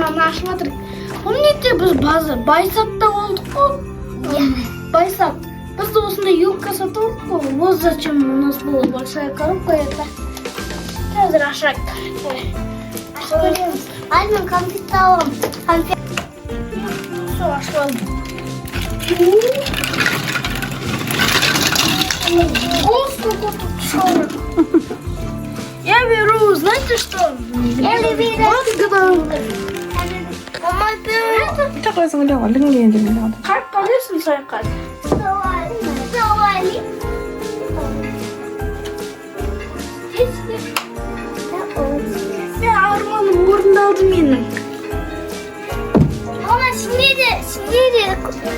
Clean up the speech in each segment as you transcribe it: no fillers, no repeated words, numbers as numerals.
базаны ашып жатыр. Помните, біз Байсатта болдық қой? Байсат. Біз де осындай юбка сатып алдық қой. Вот зачем у нас была большая коробка это. Қазір ашайық. Ашып көреміз. Альмин конфет аламын. Конфет. Все, ашып алдым. О, сколько тут шаров. Я беру, знаете что? Я беру. Мама берет. chắc là xong rồi lưng liền thì mình làm Как колесом сайкать? Давай. Я арманым орындалды менің. Мама,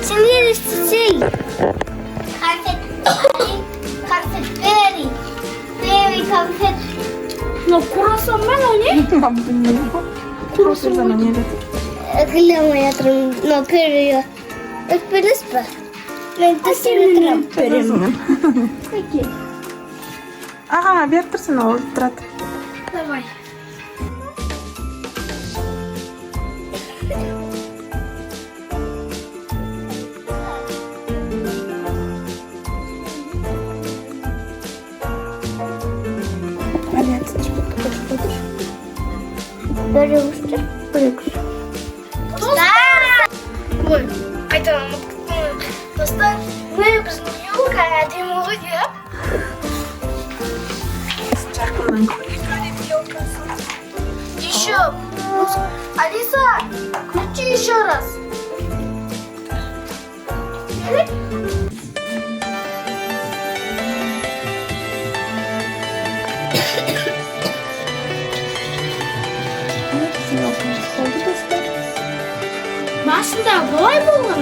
сендер істесей. Конфет бери. Бери конфет. Но курасам мен о не? bilmiyorum Курасам sana мен. niye dedim Гля yatırım. No periyor. Öperiz mi? Ben de seni yatırım. Пойди. aa беріп тұрсың ол тұрады Давай. Алия Böyle uçtu. böyle kuş Ой, қайтадан ұмытып. Достар, міне біздің елка әдемі ғой иә? жақыннан Еще. Алиса, включи еще раз. oldu dostlar Басында былай болған,